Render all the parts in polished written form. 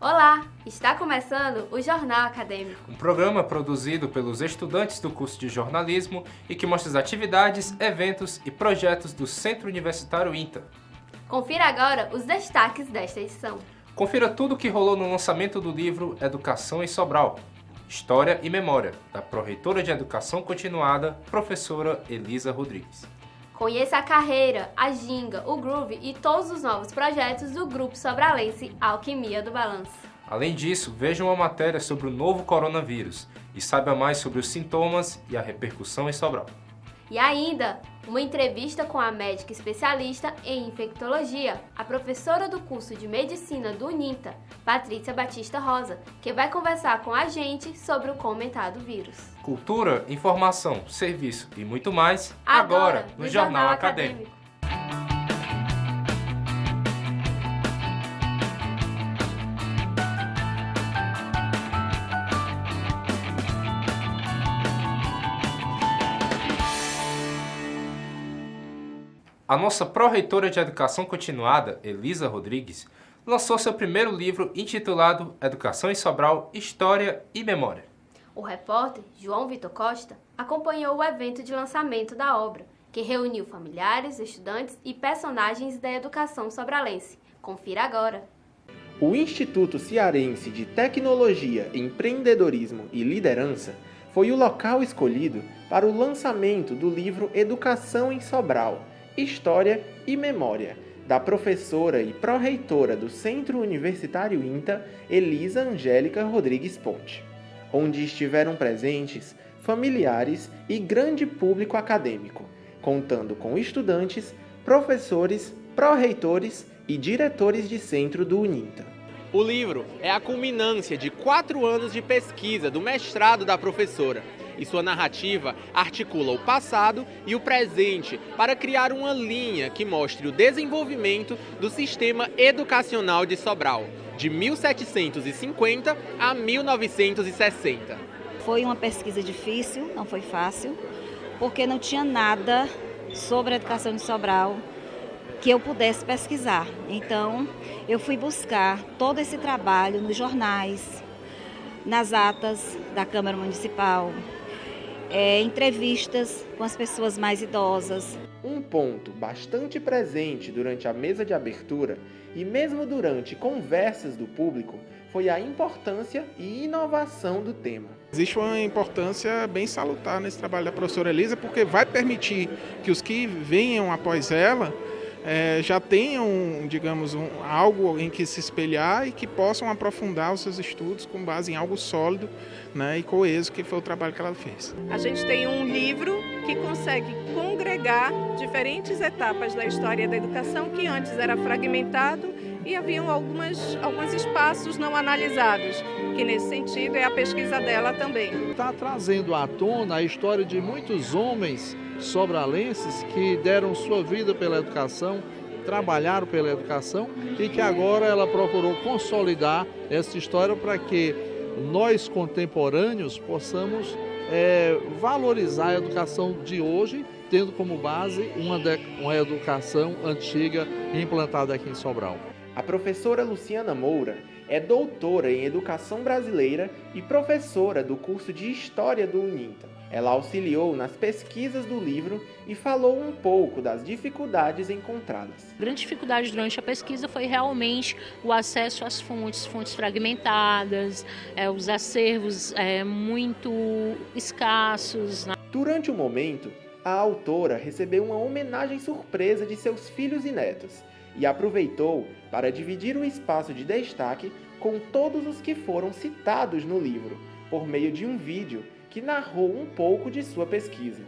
Olá! Está começando o Jornal Acadêmico. Um programa produzido pelos estudantes do curso de jornalismo e que mostra as atividades, eventos e projetos do Centro Universitário INTA. Confira agora os destaques desta edição. Confira tudo o que rolou no lançamento do livro Educação em Sobral, História e Memória, da pró-reitora de Educação Continuada, professora Elisa Rodrigues. Conheça a carreira, a ginga, o groove e todos os novos projetos do Grupo Sobralense Alquimia do Balanço. Além disso, veja uma matéria sobre o novo coronavírus e saiba mais sobre os sintomas e a repercussão em Sobral. E ainda, uma entrevista com a médica especialista em infectologia, a professora do curso de medicina do UNINTA, Patrícia Batista Rosa, que vai conversar com a gente sobre o comentado vírus. Cultura, informação, serviço e muito mais, agora no Jornal Acadêmico. A nossa pró-reitora de Educação Continuada, Elisa Rodrigues, lançou seu primeiro livro intitulado Educação em Sobral, História e Memória. O repórter João Vitor Costa acompanhou o evento de lançamento da obra, que reuniu familiares, estudantes e personagens da educação sobralense. Confira agora. O Instituto Cearense de Tecnologia, Empreendedorismo e Liderança foi o local escolhido para o lançamento do livro Educação em Sobral, História e Memória, da professora e pró-reitora do Centro Universitário INTA, Elisa Angélica Rodrigues Ponte, onde estiveram presentes familiares e grande público acadêmico, contando com estudantes, professores, pró-reitores e diretores de centro do UNINTA. O livro é a culminância de 4 anos de pesquisa do mestrado da professora, e sua narrativa articula o passado e o presente para criar uma linha que mostre o desenvolvimento do sistema educacional de Sobral, de 1750 a 1960. Foi uma pesquisa difícil, não foi fácil, porque não tinha nada sobre a educação de Sobral que eu pudesse pesquisar. Então, eu fui buscar todo esse trabalho nos jornais, nas atas da Câmara Municipal, entrevistas com as pessoas mais idosas. Um ponto bastante presente durante a mesa de abertura e mesmo durante conversas do público foi a importância e inovação do tema. Existe uma importância bem salutar nesse trabalho da professora Elisa, porque vai permitir que os que venham após ela já tenham, digamos, algo em que se espelhar e que possam aprofundar os seus estudos com base em algo sólido, né, e coeso, que foi o trabalho que ela fez. A gente tem um livro que consegue congregar diferentes etapas da história da educação que antes era fragmentado e haviam alguns espaços não analisados, que nesse sentido é a pesquisa dela também. Está trazendo à tona a história de muitos homens sobralenses que deram sua vida pela educação, trabalharam pela educação e que agora ela procurou consolidar essa história para que nós contemporâneos possamos valorizar a educação de hoje, tendo como base uma educação antiga implantada aqui em Sobral. A professora Luciana Moura é doutora em Educação Brasileira e professora do curso de História do UNINTA. Ela auxiliou nas pesquisas do livro e falou um pouco das dificuldades encontradas. A grande dificuldade durante a pesquisa foi realmente o acesso às fontes fragmentadas, os acervos muito escassos. Durante o momento, a autora recebeu uma homenagem surpresa de seus filhos e netos e aproveitou para dividir o espaço de destaque com todos os que foram citados no livro, por meio de um vídeo que narrou um pouco de sua pesquisa.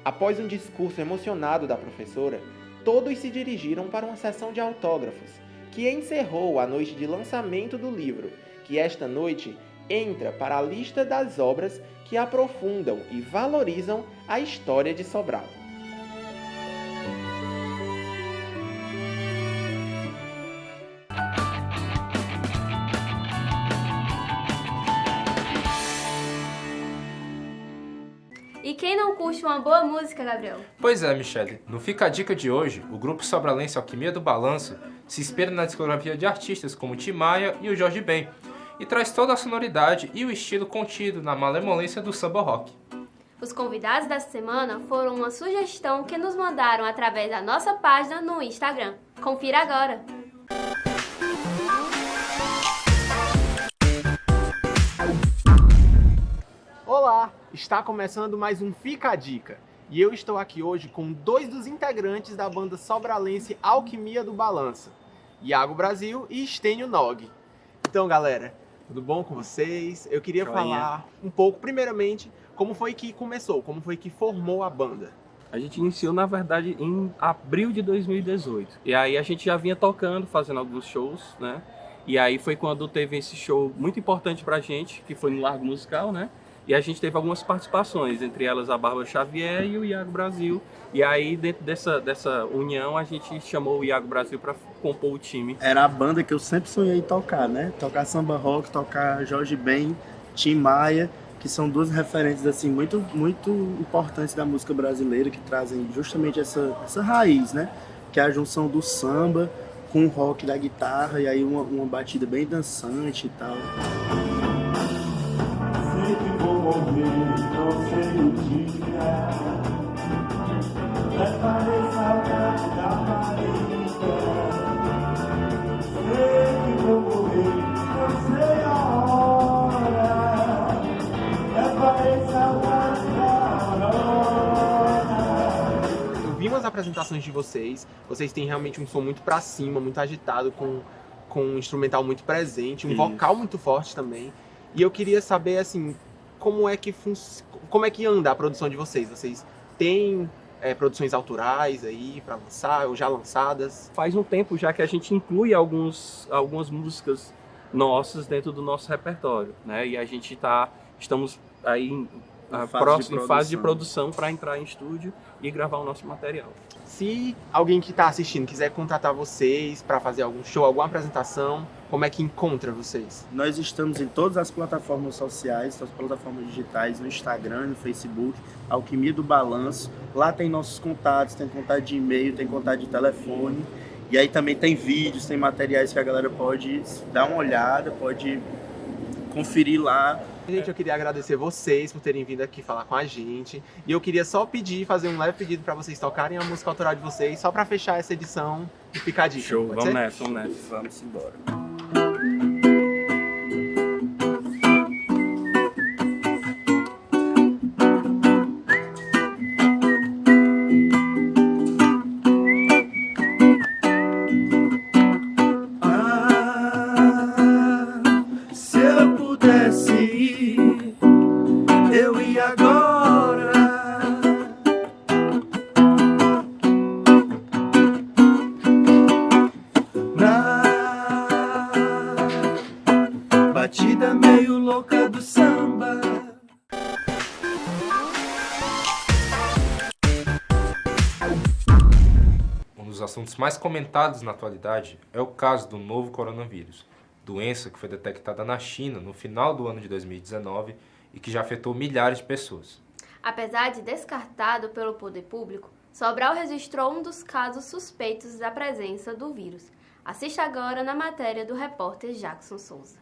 Após um discurso emocionado da professora, todos se dirigiram para uma sessão de autógrafos, que encerrou a noite de lançamento do livro, que esta noite entra para a lista das obras que aprofundam e valorizam a história de Sobral. quem não curte uma boa música, Gabriel? Pois é, Michele. No Fica a Dica de hoje, o grupo sobralense Alquimia do Balanço se inspira na discografia de artistas como Tim Maia e o Jorge Ben, e traz toda a sonoridade e o estilo contido na malemolência do samba rock. Os convidados dessa semana foram uma sugestão que nos mandaram através da nossa página no Instagram. Confira agora! Olá, está começando mais um Fica a Dica. E eu estou aqui hoje com 2 dos integrantes da banda sobralense Alquimia do Balanço, Iago Brasil e Estênio Nog. Então, galera, tudo bom com vocês? Eu queria falar um pouco, primeiramente, como foi que começou, como foi que formou a banda. A gente iniciou, na verdade, em abril de 2018. E aí a gente já vinha tocando, fazendo alguns shows, né? E aí foi quando teve esse show muito importante pra gente, que foi no Largo Musical, né? E a gente teve algumas participações, entre elas a Bárbara Xavier e o Iago Brasil. E aí, dentro dessa união, a gente chamou o Iago Brasil para compor o time. Era a banda que eu sempre sonhei tocar, né? Tocar samba rock, tocar Jorge Ben, Tim Maia, que são 2 referentes assim, muito importantes da música brasileira, que trazem justamente essa raiz, né? Que é a junção do samba com o rock da guitarra, e aí uma batida bem dançante e tal. Sei que vou morrer, não sei o dia. Levarei saudade da Maria. Sei que vou morrer, não sei a hora. Levarei saudade da aurora. Eu vi umas apresentações de vocês têm realmente um som muito pra cima, muito agitado, com um instrumental muito presente, um vocal muito forte também. E eu queria saber, assim, como é que anda a produção de vocês? Vocês têm produções autorais aí para lançar, ou já lançadas? Faz um tempo já que a gente inclui algumas músicas nossas dentro do nosso repertório, né? E a gente estamos aí em fase de produção para entrar em estúdio e gravar o nosso material. Se alguém que está assistindo quiser contratar vocês para fazer algum show, alguma apresentação, como é que encontra vocês? Nós estamos em todas as plataformas sociais, as plataformas digitais, no Instagram, no Facebook, Alquimia do Balanço. Lá tem nossos contatos, tem contato de e-mail, tem contato de telefone. E aí também tem vídeos, tem materiais que a galera pode dar uma olhada, pode conferir lá. Gente, eu queria agradecer vocês por terem vindo aqui falar com a gente. E eu queria só fazer um leve pedido para vocês tocarem a música autoral de vocês, só para fechar essa edição e ficar a dica. Show, vamos nessa. Vamos embora. Se eu pudesse ir, eu ia agora. Na batida meio louca do samba. Um dos assuntos mais comentados na atualidade é o caso do novo coronavírus, doença que foi detectada na China no final do ano de 2019 e que já afetou milhares de pessoas. Apesar de descartado pelo poder público, Sobral registrou um dos casos suspeitos da presença do vírus. Assista agora na matéria do repórter Jackson Souza.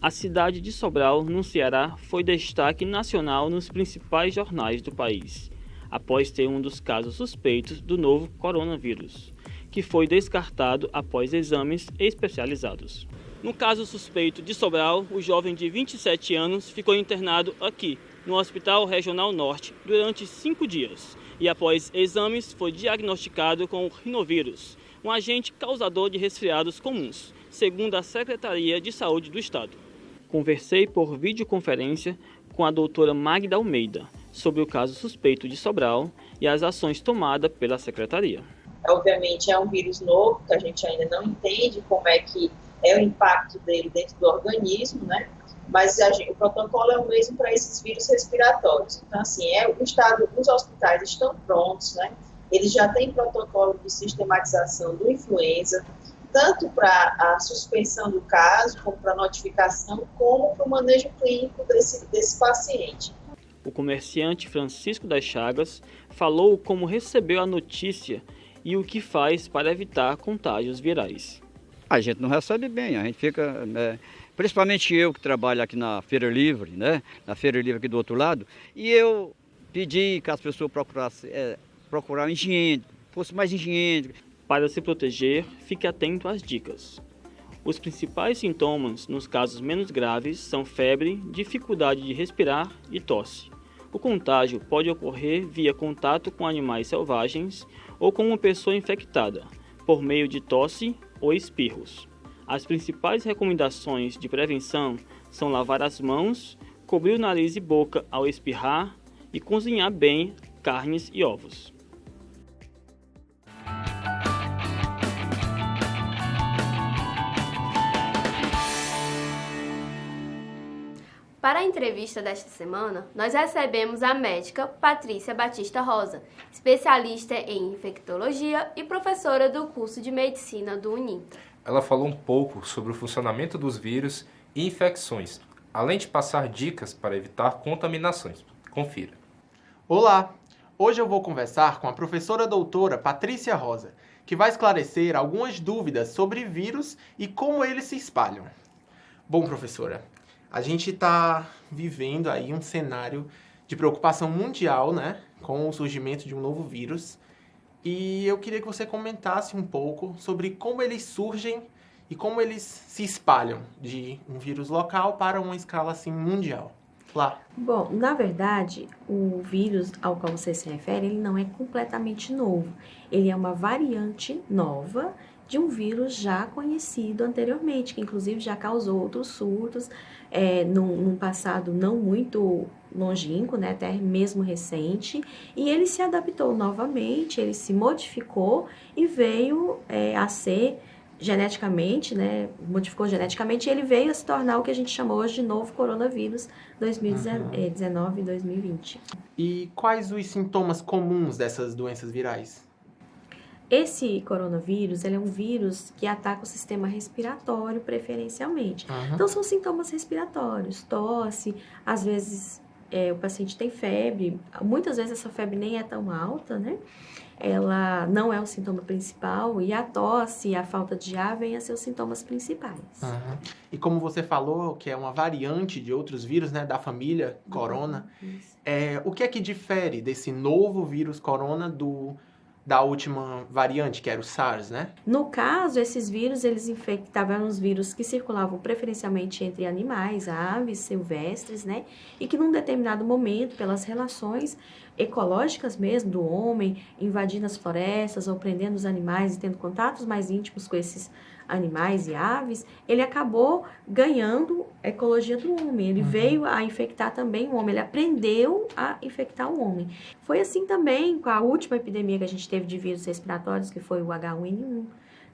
A cidade de Sobral, no Ceará, foi destaque nacional nos principais jornais do país, após ter um dos casos suspeitos do novo coronavírus, que foi descartado após exames especializados. No caso suspeito de Sobral, o jovem de 27 anos ficou internado aqui, no Hospital Regional Norte, durante 5 dias, e após exames foi diagnosticado com o rinovírus, um agente causador de resfriados comuns, segundo a Secretaria de Saúde do Estado. Conversei por videoconferência com a doutora Magda Almeida sobre o caso suspeito de Sobral e as ações tomadas pela Secretaria. Obviamente é um vírus novo, que a gente ainda não entende como é que é o impacto dele dentro do organismo, né? Mas o protocolo é o mesmo para esses vírus respiratórios. Então, assim, o estado, os hospitais estão prontos, né? Eles já têm protocolo de sistematização do influenza, tanto para a suspensão do caso, como para a notificação, como para o manejo clínico desse paciente. O comerciante Francisco das Chagas falou como recebeu a notícia e o que faz para evitar contágios virais. A gente não recebe bem, a gente fica, principalmente eu que trabalho aqui na Feira Livre, né? Na Feira Livre aqui do outro lado, e eu pedi que as pessoas procurassem higiene, fosse mais higiênico. Para se proteger, fique atento às dicas. Os principais sintomas, nos casos menos graves, são febre, dificuldade de respirar e tosse. O contágio pode ocorrer via contato com animais selvagens ou com uma pessoa infectada, por meio de tosse ou espirros. As principais recomendações de prevenção são lavar as mãos, cobrir o nariz e boca ao espirrar e cozinhar bem carnes e ovos. Para a entrevista desta semana, nós recebemos a médica Patrícia Batista Rosa, especialista em infectologia e professora do curso de medicina do Uninta. Ela falou um pouco sobre o funcionamento dos vírus e infecções, além de passar dicas para evitar contaminações. Confira. Olá! Hoje eu vou conversar com a professora doutora Patrícia Rosa, que vai esclarecer algumas dúvidas sobre vírus e como eles se espalham. Bom, professora, a gente está vivendo aí um cenário de preocupação mundial, né, com o surgimento de um novo vírus. E eu queria que você comentasse um pouco sobre como eles surgem e como eles se espalham de um vírus local para uma escala assim mundial. Lá. Bom, na verdade, o vírus ao qual você se refere, ele não é completamente novo. Ele é uma variante nova de um vírus já conhecido anteriormente, que inclusive já causou outros surtos num passado não muito longínquo, né, até mesmo recente, e ele se adaptou novamente, ele se modificou e veio a ser geneticamente, né, modificou geneticamente, e ele veio a se tornar o que a gente chamou hoje de novo coronavírus 2019 e 2020. E quais os sintomas comuns dessas doenças virais? Esse coronavírus, ele é um vírus que ataca o sistema respiratório preferencialmente. Então, são sintomas respiratórios, tosse, às vezes o paciente tem febre, muitas vezes essa febre nem é tão alta, né? Ela não é o sintoma principal e a tosse e a falta de ar vêm a ser os sintomas principais. E como você falou, que é uma variante de outros vírus, né, da família corona, o que é que difere desse novo vírus corona da última variante, que era o SARS, né? No caso, esses vírus, eles infectavam os vírus que circulavam preferencialmente entre animais, aves, silvestres, né? E que num determinado momento, pelas relações ecológicas mesmo do homem, invadindo as florestas ou prendendo os animais e tendo contatos mais íntimos com esses animais e aves, ele acabou ganhando a ecologia do homem. Ele veio a infectar também o homem, ele aprendeu a infectar o homem. Foi assim também com a última epidemia que a gente teve de vírus respiratórios, que foi o H1N1.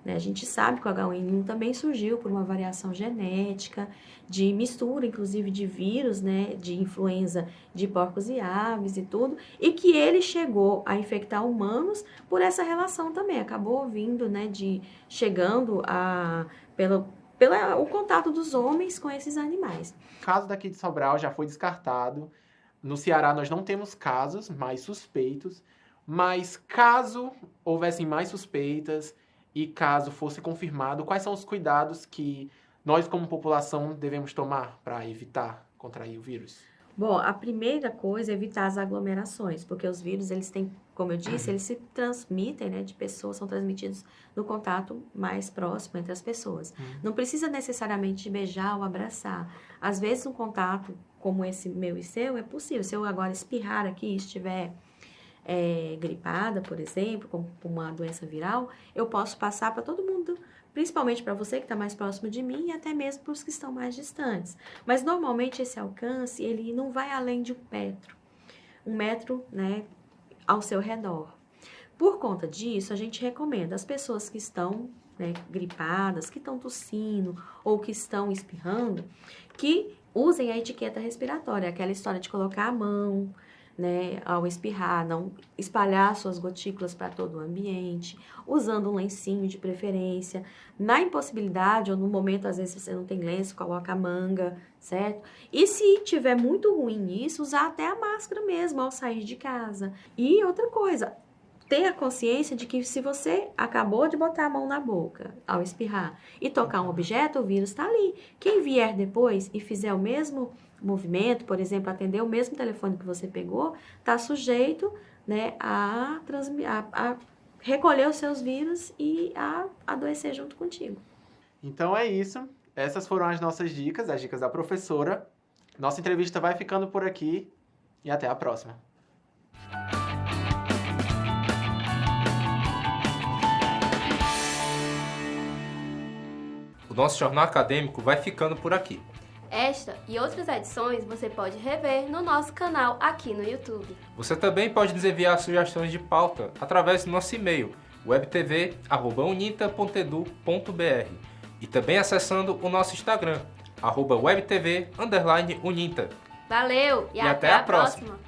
Né? A gente sabe que o H1N1 também surgiu por uma variação genética, de mistura, inclusive, de vírus, né? De influenza de porcos e aves e tudo, e que ele chegou a infectar humanos por essa relação também. Acabou vindo, né? Chegando pelo contato dos homens com esses animais. O caso daqui de Sobral já foi descartado. No Ceará nós não temos casos mais suspeitos, mas caso houvessem mais suspeitas e caso fosse confirmado, quais são os cuidados que nós como população devemos tomar para evitar contrair o vírus? Bom, a primeira coisa é evitar as aglomerações, porque os vírus, eles têm, como eu disse, eles se transmitem, né, de pessoas, são transmitidos no contato mais próximo entre as pessoas. Não precisa necessariamente beijar ou abraçar. Às vezes, um contato como esse meu e seu é possível. Se eu agora espirrar aqui e estiver gripada, por exemplo, como uma doença viral, eu posso passar para todo mundo, principalmente para você que está mais próximo de mim e até mesmo para os que estão mais distantes. Mas, normalmente, esse alcance, ele não vai além de 1 metro. 1 metro, né, ao seu redor. Por conta disso, a gente recomenda as pessoas que estão, né, gripadas, que estão tossindo ou que estão espirrando, que usem a etiqueta respiratória, aquela história de colocar a mão, né, ao espirrar, não espalhar suas gotículas para todo o ambiente, usando um lencinho de preferência. Na impossibilidade ou no momento, às vezes você não tem lenço, coloca a manga, certo? E se tiver muito ruim isso, usar até a máscara mesmo ao sair de casa. E outra coisa, ter a consciência de que se você acabou de botar a mão na boca ao espirrar e tocar um objeto, o vírus está ali. Quem vier depois e fizer o mesmo movimento, por exemplo, atender o mesmo telefone que você pegou, está sujeito, né, a recolher os seus vírus e a adoecer junto contigo. Então é isso. Essas foram as nossas dicas, as dicas da professora. Nossa entrevista vai ficando por aqui e até a próxima. O nosso jornal acadêmico vai ficando por aqui. Esta e outras edições você pode rever no nosso canal aqui no YouTube. Você também pode nos enviar sugestões de pauta através do nosso e-mail webtv@uninta.edu.br e também acessando o nosso Instagram @webtv_uninta. Valeu e até a próxima.